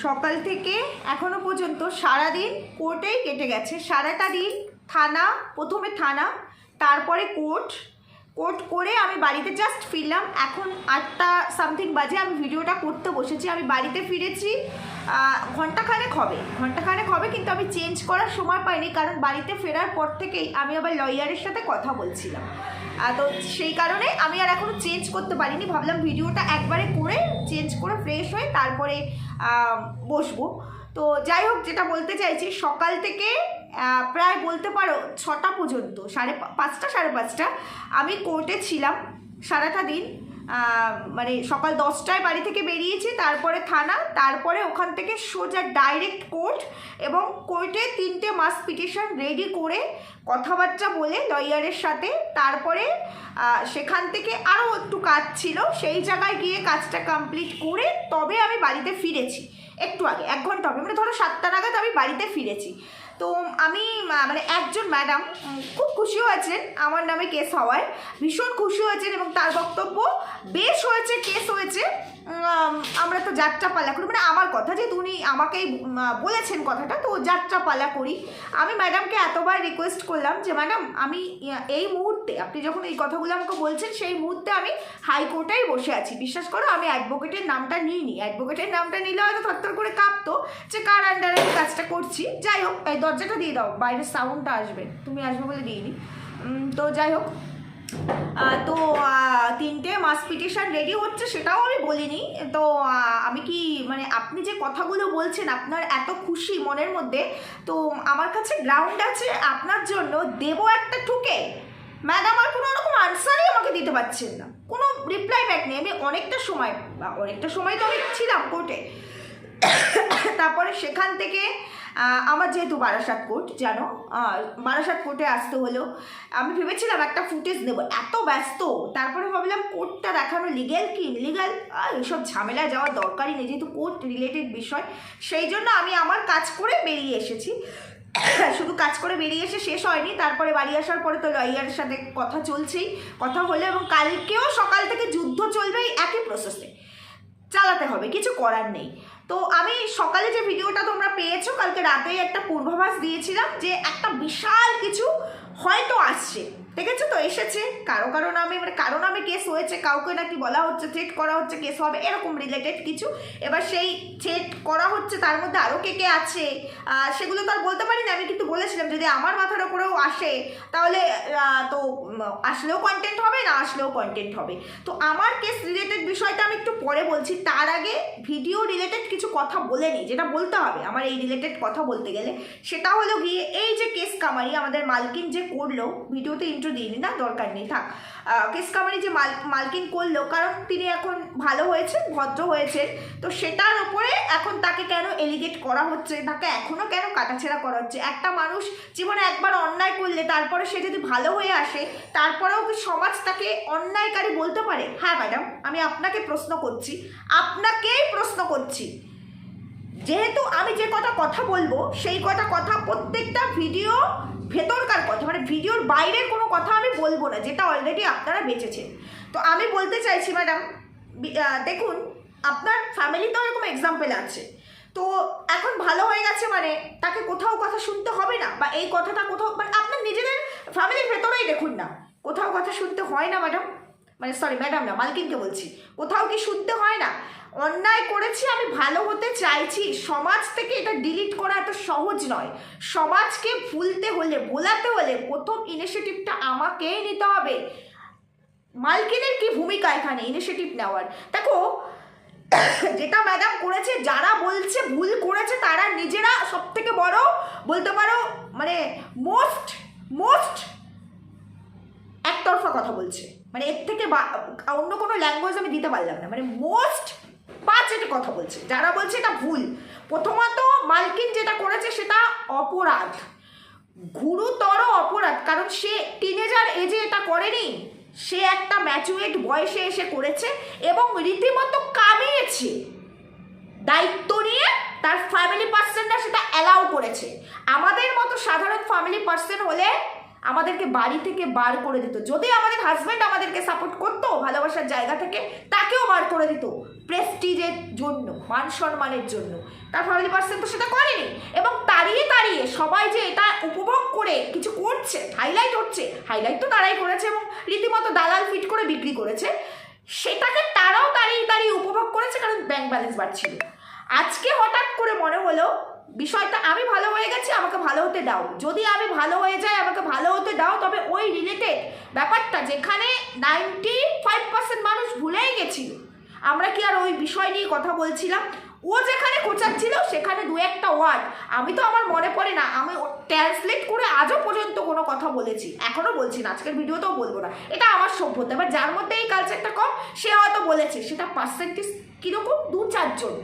সকাল থেকে এখনো পর্যন্ত সারাদিন কোর্টেই কেটে গেছে। সারাটা দিন থানা, প্রথমে থানা, তারপরে কোর্ট করে আমি বাড়িতে জাস্ট ফিরলাম। এখন 8টা সামথিং বাজে, আমি ভিডিওটা করতে বসেছি। আমি বাড়িতে ফিরেছি ঘন্টাখানেক হবে, কিন্তু আমি চেঞ্জ করার সময় পাইনি, কারণ বাড়িতে ফেরার পর থেকেই আমি আবার লয়ারের সাথে কথা বলছিলাম। তো সেই কারণে আমি আর এখনও চেঞ্জ করতে পারিনি। ভাবলাম ভিডিওটা একবারে করে চেঞ্জ করে ফ্রেশ হয়ে তারপরে বসবো। তো যাই হোক, যেটা বলতে চাইছি, সকাল থেকে প্রায় বলতে পারো 6টা পর্যন্ত, 5:30 আমি কোর্টে ছিলাম সারাটা দিন। মানে সকাল 10টায় বাড়ি থেকে বেরিয়েছি, তারপরে থানা, তারপরে ওখান থেকে সোজা ডাইরেক্ট কোর্ট, এবং কোর্টে 3টে মাস পিটিশন রেডি করে কথাবার্তা বলে লয়ারের সাথে, তারপরে সেখান থেকে আরও একটু কাজ ছিল, সেই জায়গায় গিয়ে কাজটা কমপ্লিট করে তবে আমি বাড়িতে ফিরেছি। একটু আগে 1 ঘন্টা হবে, মানে ধরো 7টা নাগাদ আমি বাড়িতে ফিরেছি। তো আমি মানে একজন ম্যাডাম খুব খুশি হয়েছেন আমার নামে কেস হওয়ায়, ভীষণ খুশি হয়েছেন, এবং তার বক্তব্য বেশ হয়েছে, কেস হয়েছে, আমরা তো যাত্রাপালা করি, মানে আমার কথা, যেহেতু উনি আমাকেই বলেছেন কথাটা, তো যাত্রাপালা করি। আমি ম্যাডামকে এতবার রিকোয়েস্ট করলাম যে ম্যাডাম, আমি এই মুহূর্তে, আপনি যখন এই কথাগুলো আমাকে বলছেন, সেই মুহূর্তে আমি হাইকোর্টেই বসে আছি। বিশ্বাস করো, আমি অ্যাডভোকেটের নামটা নিইনি। অ্যাডভোকেটের নামটা নিলে হয়তো থরথর করে কাঁপতো যে কার আন্ডারে আমি কাজটা করছি। যাই হোক, এই দরজাটা দিয়ে দাও, বাইরের সাউন্ডটা আসবে, তুমি আসবে বলে দিইনি। তো যাই হোক, তো 3টে মাস পিটিশন রেডি হচ্ছে, সেটাও আমি বলিনি। তো আমি কি, মানে আপনি যে কথাগুলো বলছেন, আপনার এত খুশি মনের মধ্যে, তো আমার কাছে গ্রাউন্ড আছে আপনার জন্য, দেবো একটা ঠুকে। ম্যাডাম আর কোনো রকম আনসারই আমাকে দিতে পারছেন না, কোনো রিপ্লাই ব্যাক নেই। আমি অনেকটা সময় তো আমি ছিলাম কোর্টে। তারপরে সেখান থেকে আমার যেহেতু বারাসাত কোর্ট, জানো, বারাসাত কোর্টে আসতে হলো। আমি ভেবেছিলাম একটা ফুটেজ নেব, এত ব্যস্ত। তারপরে ভাবলাম কোর্টটা দেখানো লিগ্যাল কি ইনলিগ্যাল, এসব ঝামেলায় যাওয়ার দরকারই নেই, যেহেতু কোর্ট রিলেটেড বিষয়। সেই জন্য আমি আমার কাজ করে বেরিয়ে এসেছি। শুধু কাজ করে বেরিয়ে এসে শেষ হয়নি, তারপরে বাড়ি আসার পরে তো লয়ারের সাথে কথা চলছেই, কথা হলো, এবং কালকেও সকাল থেকে যুদ্ধ চলবেই, একই প্রসেসে চালাতে হবে, কিছু করার নেই। তো আমি সকালে যে ভিডিওটা তোমরা পেয়েছো, কালকে রাতেই একটা পূর্বাভাস দিয়েছিলাম যে একটা বিশাল কিছু হয়তো আসছে। দেখেছো তো, এসেছে। কারো নামে, মানে কারো নামে কেস হয়েছে, কাউকে নাকি বলা হচ্ছে থ্রেট করা হচ্ছে কেস হবে, এরকম রিলেটেড কিছু। এবার সেই থ্রেট করা হচ্ছে, তার মধ্যে আরও কে আছে সেগুলো তো আর বলতে পারি না। আমি কিন্তু বলেছিলাম যদি আমার মাথার ওপরেও আসে, তাহলে তো আসলেও কন্টেন্ট হবে, না আসলেও কন্টেন্ট হবে। তো আমার কেস রিলেটেড বিষয়টা আমি একটু পরে বলছি, তার আগে ভিডিও রিলেটেড কিছু কথা বলে নিই, যেটা বলতে হবে আমার এই রিলেটেড কথা বলতে গেলে। সেটা হলো গিয়ে, এই যে কেস কামারি আমাদের মালকিন যে করলো, ভিডিওতে ইন্ট্রো দিইনি, না দরকার নেই, থাক। কেস কামারি যে মালকিন করলো, কারণ তিনি এখন ভালো হয়েছেন, ভদ্র হয়েছেন, তো সেটার উপরে এখন তাকে কেন এলিগেট করা হচ্ছে, তাকে এখনও কেন কাটাছেড়া করা হচ্ছে? একটা মানুষ জীবনে একবার অন্যায় করলে তারপরে সে যদি ভালো হয়ে আসে, তারপরেও কি সমাজ তাকে অন্যায়কারী বলতে পারে? হ্যাঁ ম্যাডাম, আমি আপনাকেই প্রশ্ন করছি। যেহেতু আমি যে কথা বলবো, সেই কথা প্রত্যেকটা ভিডিও ভেতরকার কথা, মানে ভিডিওর বাইরের কোনো কথা আমি বলবো না, যেটা অলরেডি আপনারা বেঁচেছেন। তো আমি বলতে চাইছি ম্যাডাম, দেখুন, আপনার ফ্যামিলিতেও এরকম এক্সাম্পল আছে। তো এখন ভালো হয়ে গেছে মানে তাকে কোথাও কথা শুনতে হবে না, বা এই কথাটা কোথাও, মানে আপনার নিজেদের ফ্যামিলির ভেতরেই দেখুন না, কোথাও কথা শুনতে হয় না ম্যাডাম, মানে সরি ম্যাডাম না, মালকিনকে বলছি, কোথাও কি শুনতে হয় না? অন্যায় করেছি, আমি ভালো হতে চাইছি, সমাজ থেকে এটা ডিলিট করা এত সহজ নয়। সমাজকে ভোলাতে হলে প্রথম ইনিশিয়েটিভটা আমাকেই নিতে হবে। মালকিনের কি ভূমিকা এখানে ইনিশিয়েটিভ নেওয়ার? দেখো, যেটা ম্যাডাম করেছে, যারা বলছে ভুল করেছে, তারা নিজেরা সব থেকে বড়, বলতে পারো মানে মোস্ট একতরফা কথা বলছে, মানে এর থেকে অন্য কোনো ল্যাঙ্গুয়েজ আমি দিতে পারলাম না, মানে মোস্ট বাজেট কথা বলছে। যারা বলছে এটা ভুল, প্রথমত মালকিন যেটা করেছে সেটা অপরাধ, গুরুতর অপরাধ, কারণ সে টিনেজার এজে এটা করেনি, সে একটা ম্যাচুরেট বয়সে এসে করেছে, এবং রীতিমতো কামিয়েছে, দায়িত্ব নিয়ে তার ফ্যামিলি পার্সনরা সেটা অ্যালাউ করেছে। আমাদের মতো সাধারণ ফ্যামিলি পার্সন হলে আমাদেরকে বাড়ি থেকে বার করে দিত। যদি আমাদের হাজব্যান্ড আমাদেরকে সাপোর্ট করতো ভালোবাসার জায়গা থেকে, তাকেও বার করে দিত। প্রেস্টিজের জন্য, মান সম্মানের জন্য। তার ফ্যামিলি পার্সন তো সেটা করেনি, এবং তাড়িয়ে তাড়িয়ে সবাই যে এটা উপভোগ করে কিছু করছে, হাইলাইট হচ্ছে, হাইলাইট তো তারাই করেছে এবং রীতিমতো দালাল ফিট করে বিক্রি করেছে, সেটাকে তারাও তাড়িয়ে তাড়িয়ে উপভোগ করেছে, কারণ ব্যাংক ব্যালেন্স বাড়ছিল। আজকে হঠাৎ করে মনে হলো বিষয়টা আমি ভালো হয়ে গেছি, আমাকে ভালো হতে দাও, যদি আমি ভালো হয়ে যাই আমাকে ভালো হতে দাও, তবে ওই রিলেটেড ব্যাপারটা যেখানে 95% মানুষ ভুলেই গেছিল, আমরা কি আর ওই বিষয় নিয়ে কথা বলছিলাম? ও যেখানে খোঁচাচ্ছিল সেখানে দু একটা ওয়ার্ড আমি তো আমার মনে পড়ে না, আমি ট্রান্সলেট করে আজও পর্যন্ত কোনো কথা বলেছি, এখনও বলছি না, আজকের ভিডিওতেও বলবো না, এটা আমার সভ্যতা। এবার যার মধ্যে এই কালচারটা কম সে হয়তো বলেছে, সেটা পার্সেন্টেজ কীরকম 2-4 জন।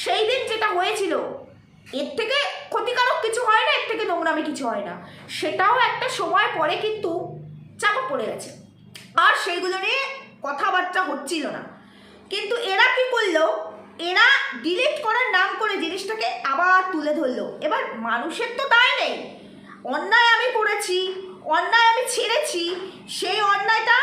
সেই দিন যেটা হয়েছিল এর থেকে ক্ষতিকারক কিছু হয় না, এর থেকে নোংরামি কিছু হয় না, সেটাও একটা সময় পরে কিন্তু চাপা পড়ে গেছে, আর সেইগুলো নিয়ে কথাবার্তা হচ্ছিল না। কিন্তু এরা কি করলো, এরা ডিলিট করার নাম করে জিনিসটাকে আবার তুলে ধরলো। এবার মানুষের তো দায় নেই, অন্যায় আমি করেছি, অন্যায় আমি ছেড়েছি, সেই অন্যায়টা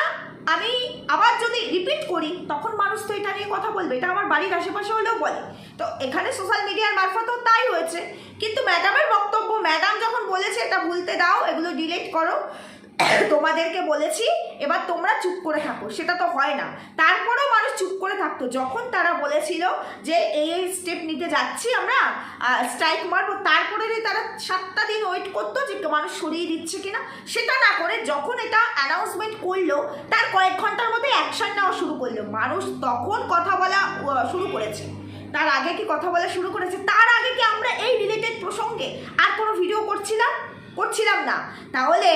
আমি আবার যদি রিপিট করি তখন মানুষ তো এটা নিয়ে কথা বলবে, এটা আমার বাড়ির আশেপাশে হলেও বলে। তো এখানে সোশ্যাল মিডিয়ার মারফতও তাই হয়েছে। কিন্তু ম্যাডামের বক্তব্য, ম্যাডাম যখন বলেছে এটা ভুলতে দাও, এগুলো ডিলিট করো, তোমাদেরকে বলেছি, এবার তোমরা চুপ করে থাকো, সেটা তো হয় না। তারপরেও মানুষ চুপ করে থাকতো যখন তারা বলেছিল যে এই স্টেপ নিতে যাচ্ছি আমরা, স্ট্রাইক মারবো, তারপরে তারা 7টা দিন ওয়েট করতো যে মানুষ সরিয়ে দিচ্ছে কিনা। সেটা না করে যখন এটা অ্যানাউন্সমেন্ট করলো তার কয়েক ঘন্টার মধ্যে অ্যাকশন নেওয়া শুরু করলো, মানুষ তখন কথা বলা শুরু করেছে। তার আগে কি কথা বলা শুরু করেছে? তার আগে কি আমরা এই রিলেটেড প্রসঙ্গে আর কোনো ভিডিও করছিলাম না? তাহলে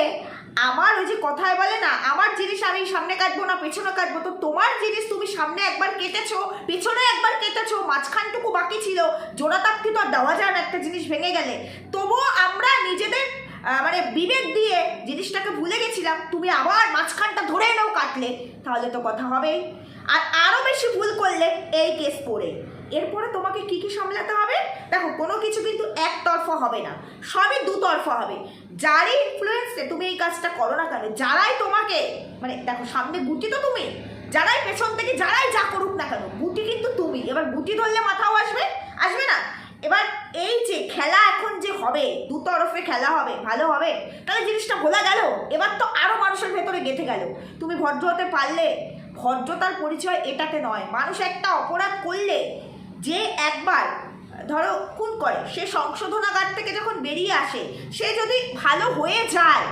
আমার ওই যে কথায় বলে না, আমার জিনিস আমি সামনে কাটবো না পেছনে কাটবো, তো তোমার জিনিস তুমি সামনে একবার কেটেছো, পেছনে একবার কেটেছো, মাঝখানটুকু বাকি ছিল, জোড়াতাপ্তি তো আর দেওয়া যায় না একটা জিনিস ভেঙে গেলে। তবুও আমরা নিজেদের মানে বিবেক দিয়ে জিনিসটাকে ভুলে গেছিলাম, তুমি আবার মাঝখানটা ধরে নাও কাটলে, তাহলে তো কথা হবেই। আর আরও বেশি ভুল করলে এই কেস পড়ে এরপরে তোমাকে কি কি সামলাতে হবে? দেখো, কোনো কিছু কিন্তু একতরফা হবে না, সবই দুতরফা হবে। যারই ইনফ্লুয়েন্সে তুমি এই কাজটা করো না কেন, যারাই তোমাকে মানে দেখো সামনে গুটি তো তুমি, যারাই পেছন থেকে যারাই যা করুক না কেন, গুটি কিন্তু তুমি। এবার গুটি ধরলে মাথাও আসবে না? এবার এই যে খেলা এখন যে হবে, দুতরফে খেলা হবে, ভালো হবে, তাহলে জিনিসটা ভোলা গেল। এবার তো আরও মানুষের ভেতরে গেঁথে গেল। তুমি ভদ্র হতে পারলে, ভদ্রতার পরিচয় এটাতে নয়। মানুষ একটা অপরাধ করলে যে একবার ধরো খুন করে, সে সংশোধনাগার থেকে যখন বেরিয়ে আসে, সে যদি ভালো হয়ে যায়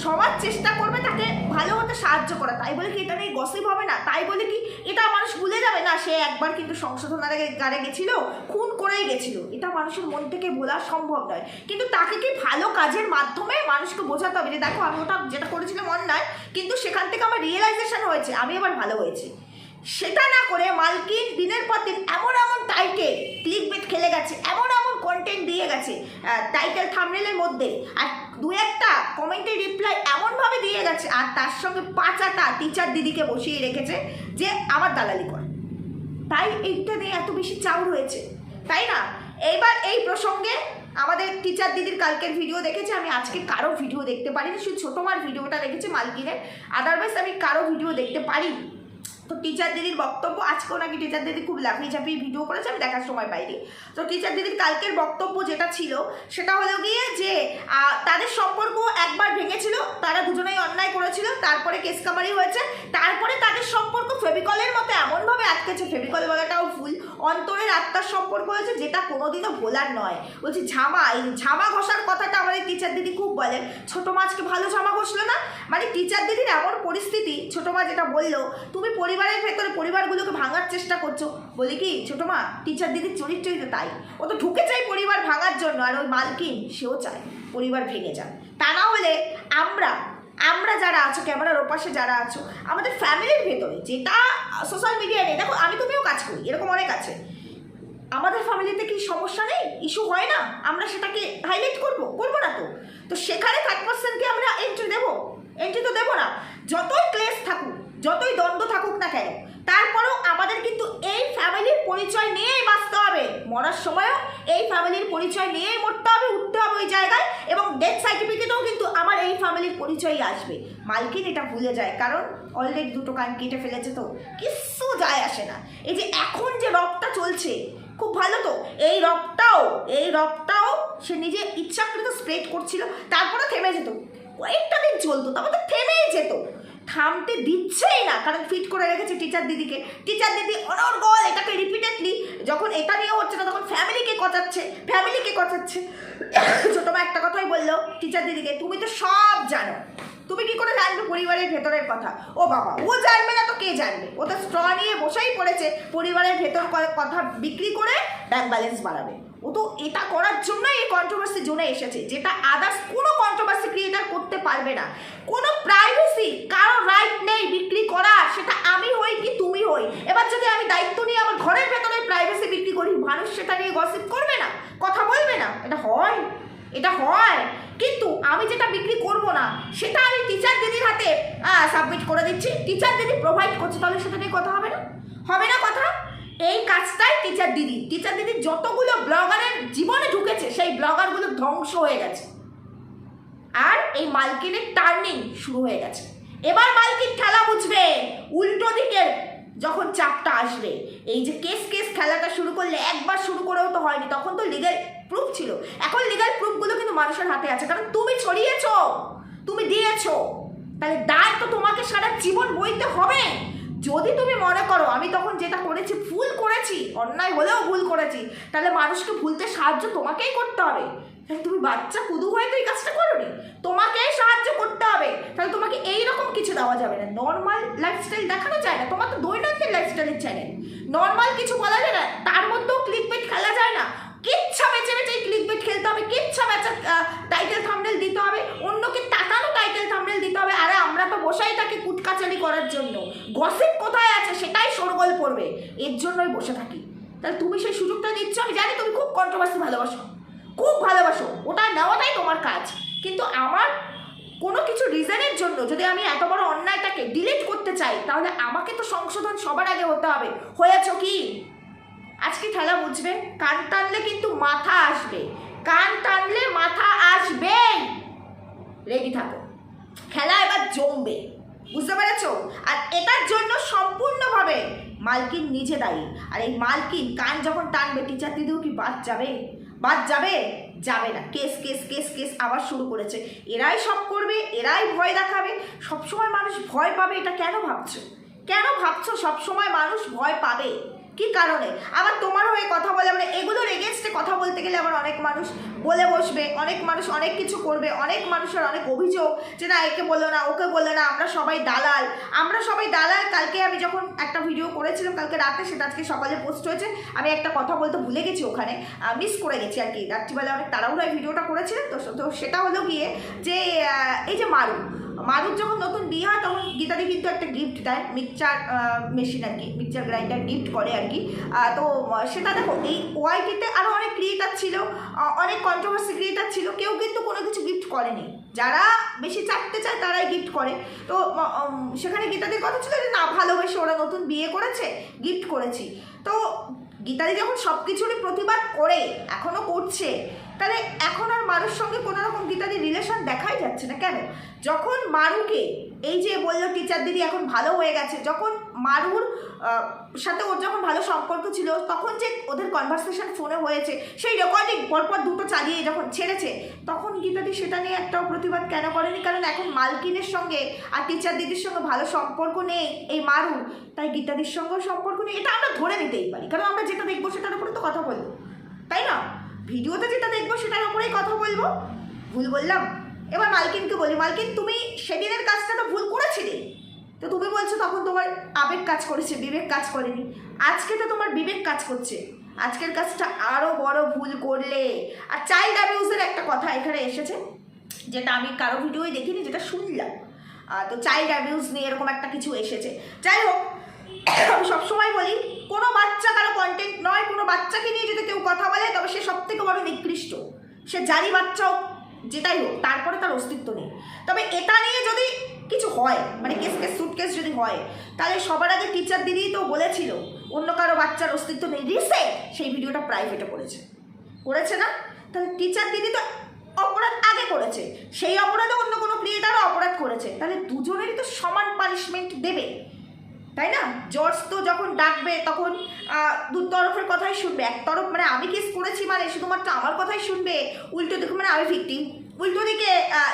সবার চেষ্টা করবে তাকে ভালো হতে সাহায্য করা। তাই বলে কি এটা নিয়ে গসিপ হবে না? তাই বলে কি এটা মানুষ ভুলে যাবে না? সে একবার কিন্তু সংশোধনাগারে গেছিল, খুন করেই গেছিল, এটা মানুষের মন থেকে ভোলা সম্ভব নয়। কিন্তু তাকে কি ভালো কাজের মাধ্যমে মানুষকে বোঝাতে হবে যে দেখো আমি ওটা যেটা করেছিলাম অন্যায়, কিন্তু সেখান থেকে আমার রিয়েলাইজেশন হয়েছে, আমি এবার ভালো হয়েছি। সেটা না করে মালকিন দিনের পর দিন এমন টাইটেল ক্লিকবেট খেলে গেছে, এমন কন্টেন্ট দিয়ে গেছে টাইটেল থাম্বনেলের মধ্যে, আর দু একটা কমেন্টের রিপ্লাই এমনভাবে দিয়ে গেছে, আর তার সঙ্গে 5টা টিচার দিদিকে বসিয়ে রেখেছে যে আবার দালালি করে। তাই এইটা নিয়ে এত বেশি চাউর হয়েছে, তাই না? এইবার এই প্রসঙ্গে আমাদের টিচার দিদির কালকের ভিডিও দেখেছি, আমি আজকে কারো ভিডিও দেখতে পারিনি, শুধু ছোটোমার ভিডিওটা দেখেছি মালকিনের, আদারওয়াইজ আমি কারো ভিডিও দেখতে পারিনি। তো টিচার দিদির বক্তব্য, আজকেও নাকি টিচার দিদি খুব লাফিয়ে ঝাঁপিয়ে ভিডিও করেছে, আমি দেখার সময় পাইনি। তো টিচার দিদির কালকের বক্তব্য যেটা ছিল সেটা হলো গিয়ে যে তাদের সম্পর্ক একবার ভেঙেছিল, তারা দুজনেই অন্যায় করেছিল, তারপরে কেস কামারি হয়েছে, তারপরে তাদের সম্পর্ক ফেভিকলের মতো এমনভাবে আটকেছে, ফেভিকল বলাটাও ভুল, অন্তরের আত্মার সম্পর্ক হয়েছে, যেটা কোনোদিনও ভোলার নয়। বলছি এই ঝামা ঘষার কথাটা আমাদের টিচার দিদি খুব বলেন, ছোটো মাছকে ভালো জামা ঘষলো না, মানে টিচার দিদির এমন পরিস্থিতি, ছোটো মা যেটা বললো, তুমি পরিবারের ভেতরে পরিবারগুলোকে ভাঙার চেষ্টা করছো। বলি কি ছোটো মা, টিচার দিদির চরিত্রই তো তাই, ও তো ঢুকে চাই পরিবার ভাঙার জন্য, আর ওই মালকিন সেও চায় পরিবার ভেঙে যাক। তা না হলে আমরা যারা আছো, ক্যামেরার ওপাশে যারা আছো, আমাদের ফ্যামিলির ভেতরে যেটা সোশ্যাল মিডিয়ায় নেই, দেখো আমি তুমিও কাজ করি, এরকম অনেক আছে, আমাদের ফ্যামিলিতে কি সমস্যা নেই, ইস্যু হয় না, আমরা সেটাকে হাইলাইট করবো না? তো সেখানে 3% আমরা এন্ট্রি তো দেবো না। যতই ক্লেশ থাকুক, যতই দ্বন্দ্ব থাকুক না কেন, তারপরেও আমাদের কিন্তু এই ফ্যামিলির পরিচয় নিয়েই বাঁচতে হবে। মরার সময়ও এই ফ্যামিলির পরিচয় নিয়েই মরতে হবে, উঠতে হবে ওই জায়গায়, এবং ডেথ সার্টিফিকেটেও কিন্তু আমার এই ফ্যামিলির পরিচয়ই আসবে। মালকিন এটা ভুলে যায়, কারণ অলরেডি দুটো কান কেটে ফেলেছে, তো কিচ্ছু যায় আসে না। এই যে এখন যে রবটা চলছে খুব ভালো, তো এই রবটাও সে নিজে ইচ্ছাকৃত স্প্রেড করছিল, তারপরে থেমে যেত, কয়েকটা দিন চলতো, তারপর তো থেমেই যেত, থামতে দিচ্ছেই না, কারণ ফিট করে রেখেছে টিচার দিদিকে। টিচার দিদি অনর্গল এটাকে রিপিটেডলি, যখন এটা নিয়ে হচ্ছে না তখন ফ্যামিলিকে কচাচ্ছে। ছোটো মা একটা কথাই বললো টিচার দিদিকে, তুমি তো সব জানো, তুমি কি করে জানবে পরিবারের ভেতরের কথা? ও বাবা, ও জানবে না তো কে জানবে? ও তো স্ট্র নিয়ে বসেই পড়েছে, পরিবারের ভেতর কথা বিক্রি করে ব্যাংক ব্যালেন্স বাড়াবে। ও তো এটা করার জন্যই এই কন্ট্রোভার্সি জোনে এসেছে, যেটা আদার্স কোনো কন্ট্রোভার্সি ক্রিয়েটার করতে পারবে না। কোনো প্রাইভেসি কারো রাইট নেই বিক্রি করার, সেটা আমি হই কি তুমি হই। এবার যদি আমি দায়িত্ব নিয়ে আমার ঘরের ভেতরে প্রাইভেসি বিক্রি করি, মানুষ সেটা নিয়ে গসিপ করবে না, কথা বলবে না? এটা হয়। কিন্তু আমি যেটা বিক্রি করব না সেটা আমি টিচার দিদির হাতে সাবমিট করে দিচ্ছি, টিচার দিদি প্রোভাইড করছে, তাহলে সেটা নিয়ে কথা হবে না কথা? এই কাজটাই টিচার দিদির যতগুলো ব্লগারের জীবনে ঢুকেছে সেই ব্লগারগুলো ধ্বংস হয়ে গেছে, আর এই মালকিনের টার্নিং শুরু হয়ে গেছে। এবার মালকিন খেলা বুঝবে, উল্টো দিকের যখন চাপটা আসবে। এই যে কেস খেলাটা শুরু করলে, একবার শুরু করেও তো হয়নি, তখন তো লিগ্যাল প্রুফ ছিল, এখন লিগ্যাল প্রুফগুলো কিন্তু মানুষের হাতে আছে, কারণ তুমি ছড়িয়েছো, তুমি দিয়েছো, তাহলে দায় তো তোমাকে সারা জীবন বইতে হবে। যদি তুমি মনে করো আমি তখন যেটা করেছি ভুল করেছি, অন্যায় হলেও ভুল করেছি, তাহলে মানুষকে ভুলতে সাহায্য তোমাকেই করতে হবে। তুমি বাচ্চা কুদু হয়ে তো এই কাজটা করোনি, তোমাকেই সাহায্য করতে হবে। তাহলে তোমাকে এইরকম কিছু দেওয়া যাবে না, নর্মাল লাইফস্টাইল দেখানো যায় না, তোমার তো দৈনন্দিন লাইফস্টাইলের চ্যানেল, নর্মাল কিছু বলা যায় না, তার মধ্যেও ক্লিকবেট খেলা যায় না। কিচ্ছা বেছে এই ক্লিকবেট খেলতে হবে, কিচ্ছা বেচা টাইটেল থাম্বনেল দিতে হবে, অন্যকে তাকানো টাইটেল থাম্বনেল দিতে হবে। আরে আমরা তো বসাই থাকি কুটকাচালি করার জন্য, গসিপ কোথায় আছে সেটাই শোরগোল পড়বে, এর জন্যই বসে থাকি। তাহলে তুমি সেই সুযোগটা দিচ্ছ, আমি জানি তুমি খুব কন্ট্রোভার্সি ভালোবাসো, ওটা নেওয়াটাই তোমার কাজ, কিন্তু আমার কোনো কিছু রিজনের জন্য যদি আমি এত বড় অন্যায়টাকে ডিলিট করতে চাই, তাহলে আমাকে তো সংশোধন সবার আগে হতে হবে। হয়েছ কি? আজকে খেলা বুঝবে, কান টানলে কিন্তু মাথা আসবে, রেডি থাকো, খেলা এবার জমবে, বুঝতে পেরেছ? আর এটার জন্য সম্পূর্ণভাবে মালকিন নিজে দায়ী। আর এই মালকিন কান যখন টানবে, টিচার দিদিও কি বাদ যাবে না। কেস আবার শুরু করেছে, এরাই সব করবে, এরাই ভয় দেখাবে, সবসময় মানুষ ভয় পাবে। এটা কেন ভাবছো সবসময় মানুষ ভয় পাবে? কি কারণে? আবার তোমার হয়ে কথা বলে, মানে এগুলোর এগেনস্টে কথা বলতে গেলে আবার অনেক মানুষ বলে বসবে, অনেক মানুষ অনেক কিছু করবে, অনেক মানুষের অনেক অভিযোগ যে না একে বললো না, ওকে বললো না, আমরা সবাই দালাল। কালকে আমি যখন একটা ভিডিও করেছিলাম কালকে রাতে, সেটা আজকে সকালে পোস্ট হয়েছে, আমি একটা কথা বলতে ভুলে গেছি, ওখানে মিস করে গেছি আর কি, রাত্রিবেলা অনেক তাড়াহুড়ায় ভিডিওটা করেছিলাম। তো সেটা হলো গিয়ে যে এই যে মারুর যখন নতুন বিয়ে হয় তখন গীতাদি কিন্তু একটা গিফট দেয়, মিক্সচার মেশিন আর কি, মিক্সচার গ্রাইন্ডার গিফট করে আর কি। তো সেটা দেখো, এই ওয়াইটিতে আরও অনেক ক্রিয়েটার ছিল, অনেক কন্ট্রোভার্সি ক্রিয়েটার ছিল, কেউ কিন্তু কোনো কিছু গিফট করেনি, যারা বেশি চাপতে চায় তারাই গিফট করে। তো সেখানে গীতাদির কথা ছিল যে না, ভালোবেসে ওরা নতুন বিয়ে করেছে, গিফট করেছি। তো গীতাদি যখন সব কিছুরই প্রতিবাদ করে, এখনও করছে, তাহলে এখন আর মারুর সঙ্গে কোনো রকম গীতাদির রিলেশন দেখাই যাচ্ছে না কেন? যখন মারুকে এই যে বললো টিচার দিদি এখন ভালো হয়ে গেছে, যখন মারুর সাথে ওর যখন ভালো সম্পর্ক ছিল, তখন যে ওদের কনভারসেশন ফোনে হয়েছে, সেই রেকর্ডিং পরপর দুটো চালিয়ে যখন ছেড়েছে, তখন গীতাদি সেটা নিয়ে একটাও প্রতিবাদ কেন করেনি? কারণ এখন মালকিনের সঙ্গে আর টিচার দিদির সঙ্গে ভালো সম্পর্ক নেই এই মারুর, তাই গীতাদির সঙ্গেও সম্পর্ক নেই, এটা আমরা ধরে নিতেই পারি, কারণ আমরা যেটা দেখবো সেটার উপরে তো কথা বলবো, তাই না? ভিডিওতে যেটা দেখবো সেটার উপরেই কথা বলবো। ভুল বললাম? এবার মালকিনকে বলি, মালকিন তুমি সেদিনের কাজটা তো ভুল করেছিলে, তো তুমি বলছো তখন তোমার আবেগ কাজ করেছে, বিবেক কাজ করেনি। আজকে তো তোমার বিবেক কাজ করছে, আজকের কাজটা আরও বড় ভুল করলে। আর চাইল্ড অ্যাবিউজের একটা কথা এখানে এসেছে, যেটা আমি কারো ভিডিওই দেখিনি, যেটা শুনলাম। তো চাইল্ড অ্যাবিউজ নিয়ে এরকম একটা কিছু এসেছে। যাই হোক, আমি সবসময় বলি কোনো বাচ্চা কারো কন্টেন্ট নয়, কোনো বাচ্চাকে নিয়ে যদি কেউ কথা বলে তবে সে সবথেকে বড় নিকৃষ্ট, সে জানি বাচ্চা হোক, যেটাই হোক, তারপরে তার অস্তিত্ব নেই। তবে এটা নিয়ে যদি কিছু হয়, মানে সুটকেস যদি হয়, তাহলে সবার আগে টিচার দিদিই তো বলেছিল অন্য কারো বাচ্চার অস্তিত্ব নেই, রিসেন্ট সেই ভিডিওটা প্রাইভেটে করেছে না? তাহলে টিচার দিদি তো অপরাধ আগে করেছে, সেই অপরাধে অন্য কোনো ক্রিয়েটারও অপরাধ করেছে, তাহলে দুজনেরই তো সমান পানিশমেন্ট দেবে, তাই না? জজ তো যখন ডাকবে তখন দু তরফের কথাই শুনবে। এক তরফ মানে আমি কেস করেছি মানে শুধুমাত্র আমার কথাই শুনবে, উল্টো দিকে মানে আমি ভিকটিম, উল্টো দিকে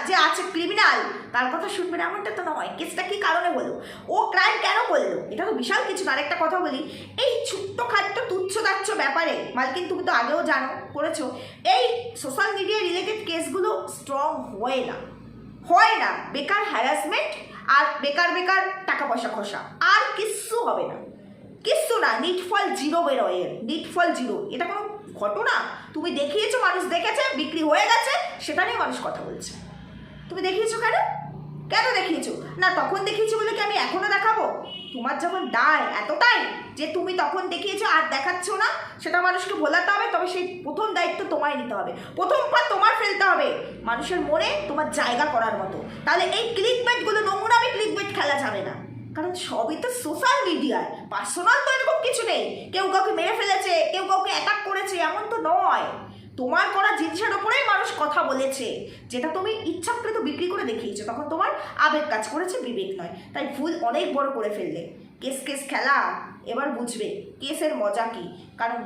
যে আছে ক্রিমিনাল তার কথা শুনবে না, এমনটা তো নয়। কেসটা কী কারণে হলো, ও ক্রাইম কেন করলো, এটা তো বিশাল কিছু। আরেকটা কথা বলি, এই ছোট্টখাট্ট তুচ্ছ ব্যাপারে মালকিন তুমি তো আগেও জানো, করেছো, এই সোশ্যাল মিডিয়া রিলেটেড কেসগুলো স্ট্রং হয় না। বেকার হ্যারাসমেন্ট আর বেকার টাকা পয়সা খসা, আর কিচ্ছু হবে না, কিচ্ছু না। নিটফল জিরো বেরোয়, নিটফল জিরো। এটা কোনো ঘটনা তুমি দেখিয়েছো, মানুষ দেখেছে, বিক্রি হয়ে গেছে, সেটা নিয়ে মানুষ কথা বলছে। তুমি দেখিয়েছো কেন দেখিয়েছো না? তখন দেখিয়েছো বলে কি আমি এখনো দেখাবো? তোমার যখন দায় এতটাই যে তুমি তখন দেখিয়েছো আর দেখাচ্ছ না, সেটা মানুষকে ভোলাতে হবে। তবে সেই প্রথম দায়িত্ব তোমায় নিতে হবে, প্রথম পা তোমার ফেলতে হবে মানুষের মনে তোমার জায়গা করার মতো। তাহলে এই ক্লিকবেটগুলো, নোংরামি ক্লিকবেট খেলা যাবে না, কারণ সবই তো সোশ্যাল মিডিয়ায়, পার্সোনাল তো এরকম কিছু নেই। কেউ কাউকে মেরে ফেলেছে, কেউ কাউকে অ্যাটাক করেছে, এমন তো নয়। তোমার করা জিনিসের ওপরেই মানুষ কথা বলেছে, যেটা তুমি ইচ্ছাকৃত বিক্রি করে দেখিয়েছো, তখন তোমার আবেগ কাজ করেছে, বিবেক নয়। তাই ভুল অনেক বড় করে ফেললে। কেস খেলা এবার বুঝবে কেসের মজা কি, কারণ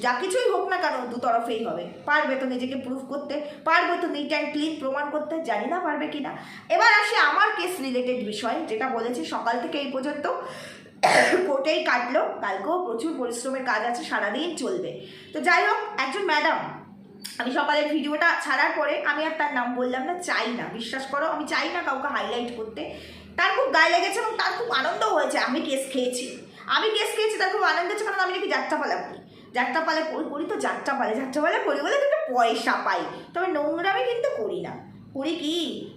যা কিছুই হোক না কেন দু তরফেই হবে। পারবে তো নিজেকে প্রুফ করতে, পারবে তো নিট অ্যান্ড ক্লিন প্রমাণ করতে, জানি না পারবে কি না। এবার আসি আমার কেস রিলেটেড বিষয়, যেটা বলেছি সকাল থেকে এই পর্যন্ত কোর্টেই কাটলো, কালকেও প্রচুর পরিশ্রমের কাজ আছে, সারাদিন চলবে। তো যাই হোক, একজন ম্যাডাম, আমি সকালের ভিডিওটা ছাড়ার পরে আমি আর তার নাম বললাম না, চাই না, বিশ্বাস করো আমি চাই না কাউকে হাইলাইট করতে। তার খুব গায়ে লেগেছে এবং তার খুব আনন্দ হয়েছে আমি কেস খেয়েছি, তার খুব আনন্দ হচ্ছে, কারণ আমি নাকি যাত্রাপালা করি, যাত্রাপালা করি তো যাত্রাপালা করি বলে তো একটা পয়সা পাই। তবে নোংরামি কিন্তু করি না। করি কি?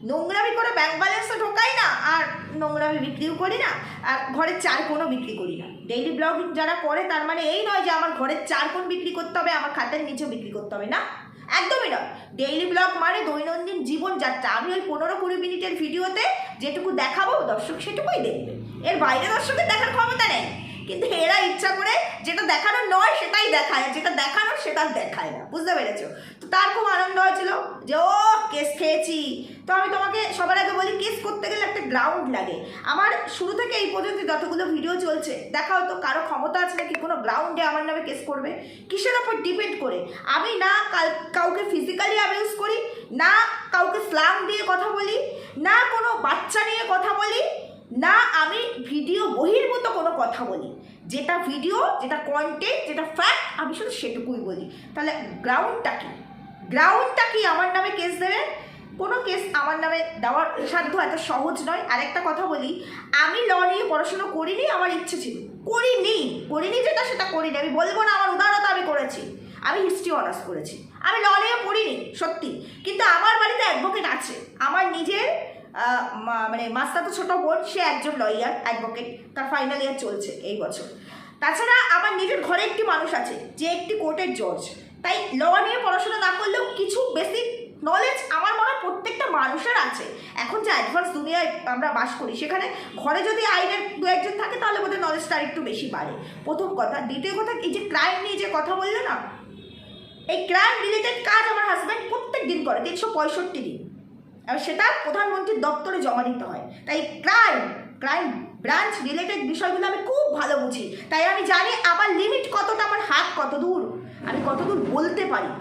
নোংরামি করে ব্যাংক ব্যালেন্সও ঢোকাই না, আর নোংরামি বিক্রিও করি না, আর ঘরের চার কোণও বিক্রি করি না। ডেইলি ব্লগিং যারা করে তার মানে এই নয় যে আমার ঘরের চার কোণ বিক্রি করতে হবে, আমার খাতের নিচেও বিক্রি করতে হবে, না, একদমই নয়। ডেইলি ব্লগ মানে দৈনন্দিন জীবনযাত্রা। আমি ওই 15-20 মিনিটের ভিডিওতে যেটুকু দেখাবো দর্শক সেটুকুই দেখবে, এর বাইরে দর্শকের দেখার ক্ষমতা নেই। কিন্তু এরা ইচ্ছা করে যেটা দেখানো নয় সেটাই দেখায়, যেটা দেখানোর সেটা দেখায় না, বুঝতে পেরেছো? তো তার খুব আনন্দ হয়েছিল যে ও কেস খেয়েছি। তো আমি তোমাকে সবার আগে বলি, কেস করতে গেলে একটা গ্রাউন্ড লাগে। আমার শুরু থেকে এই পর্যন্ত যতগুলো ভিডিও চলছে, দেখা হতো কারো ক্ষমতা আছে নাকি কোনো গ্রাউন্ডে আমার নামে কেস করবে? কিসের ওপর ডিপেন্ড করে? আমি না কাউকে ফিজিক্যালি অ্যাবিউজ করি, না কাউকে স্ল্যাং দিয়ে কথা বলি, না কোনো বাচ্চা নিয়ে কথা বলি, না আমি ভিডিও বহির্ভূত কোনো কথা বলি। যেটা ভিডিও, যেটা কন্টেন্ট, যেটা ফ্যাক্ট, আমি শুধু সেটুকুই বলি। তাহলে গ্রাউন্ডটা কি আমার নামে কেস দেবে? কোনো কেস আমার নামে দেওয়ার সাধ্য এত সহজ নয়। আরেকটা কথা বলি, আমি ল নিয়ে পড়াশোনা করিনি, আমার ইচ্ছে ছিল, করিনি যেটা সেটা করিনি। আমি বলবো না আমার উদারতা আমি করেছি, আমি হিস্ট্রি অনার্স করেছি, আমি ল নিয়ে পড়িনি সত্যি। কিন্তু আমার বাড়িতে অ্যাডভোকেট আছে, আমার নিজের মানে মাস্টার তো ছোটো বোন, সে একজন লয়ার অ্যাডভোকেট, তার ফাইনাল ইয়ার চলছে এই বছর। তাছাড়া আমার নিজের ঘরে একটি মানুষ আছে যে একটি কোর্টের জজ। তাই ল নিয়ে পড়াশোনা না করলেও কিছু বেসিক নলেজ আমার মনে হয় প্রত্যেকটা মানুষের আছে। এখন যে অ্যাডভান্স দুনিয়ায় আমরা বাস করি, সেখানে ঘরে যদি আইনের দু একজন থাকে তাহলে বোধহয় নলেজটা আর একটু বেশি বাড়ে, প্রথম কথা। দ্বিতীয় কথা, এই যে ক্রাইম নিয়ে যে কথা বললো না, এই ক্রাইম রিলেটেড কাজ আমার হাজব্যান্ড প্রত্যেক দিন করে, 365 দিন, আর সেটা প্রধানমন্ত্রীর দপ্তরে জমা দিতে হয়। তাই ক্রাইম ব্রাঞ্চ রিলেটেড বিষয়গুলো আমি খুব ভালো বুঝি। তাই আমি জানি আমার লিমিট কতটা, আমার হাত কত দূর, আমি কত দূর বলতে পারি।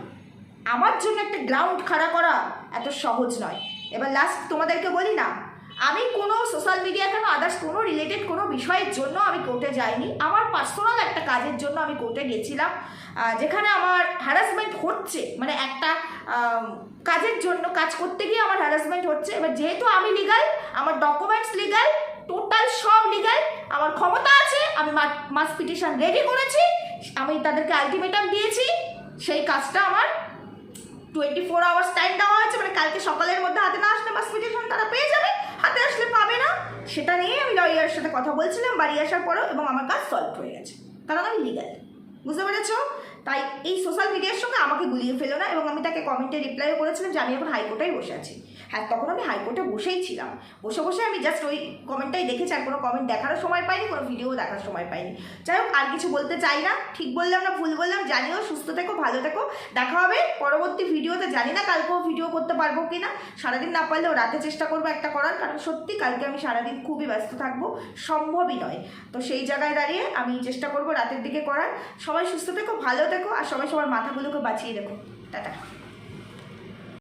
আমার জন্য একটা গ্রাউন্ড খাড়া করা এত সহজ নয়। এবার লাস্ট তোমাদেরকে বলি না, আমি কোনো সোশ্যাল মিডিয়া কেন আদার্স কোনো রিলেটেড কোনো বিষয়ের জন্য আমি কোর্টে যাইনি। আমার পার্সোনাল একটা কাজের জন্য আমি কোর্টে গেছিলাম, যেখানে আমার হ্যারাসমেন্ট হচ্ছে, মানে একটা কাজের জন্য কাজ করতে গিয়ে আমার হ্যারাসমেন্ট হচ্ছে। এবার যেহেতু আমি লিগাল, আমার ডকুমেন্টস লিগাল, টোটাল সব লিগাল, আমার ক্ষমতা আছে, আমি মাস পিটিশন রেডি করেছি, আমি তাদেরকে আলটিমেটাম দিয়েছি। সেই কাজটা আমার 24 আওয়ার্স টাইম দেওয়া হয়েছে, মানে কালকে সকালের মধ্যে হাতে না আসলে মাস পিটিশন তারা পেয়ে যাবে, হাতে আসলে পাবে না। সেটা নিয়ে আমি লয়ারের সাথে কথা বলছিলাম বাড়ি আসার পরেও, এবং আমার কাজ সলভ হয়ে গেছে, কারণ আমি লিগাল, বুঝতে পেরেছো? তাই এই সোশ্যাল মিডিয়ার সঙ্গে আমাকে গুলিয়ে ফেলো না। এবং আমি তাকে কমেন্টে রিপ্লাইও করেছিলাম যে আমি এখন হাইকোর্টেই বসে আছি। হ্যাঁ তখন আমি হাইকোর্টে বসেই ছিলাম, বসে বসে আমি জাস্ট ওই কমেন্টটাই দেখেছি, আর কোনো কমেন্ট দেখারও সময় পাইনি, কোনো ভিডিও দেখার সময় পাইনি। যাই হোক, আর কিছু বলতে চাই না, ঠিক বললাম না ভুল বললাম জানিও। সুস্থ থেকো, ভালো থেকো, দেখা হবে পরবর্তী ভিডিওতে। জানি না কালকেও ভিডিও করতে পারবো কি না, সারাদিন না পারলেও রাতে চেষ্টা করবো একটা করার, কারণ সত্যি কালকে আমি সারাদিন খুবই ব্যস্ত থাকবো, সম্ভবই নয়। তো সেই জায়গায় দাঁড়িয়ে আমি চেষ্টা করবো রাতের দিকে করার। সবাই সুস্থ থেকো, ভালো থেকো, আর সবাই সবার মাথাগুলোকে বাঁচিয়ে রেখো। টাটা।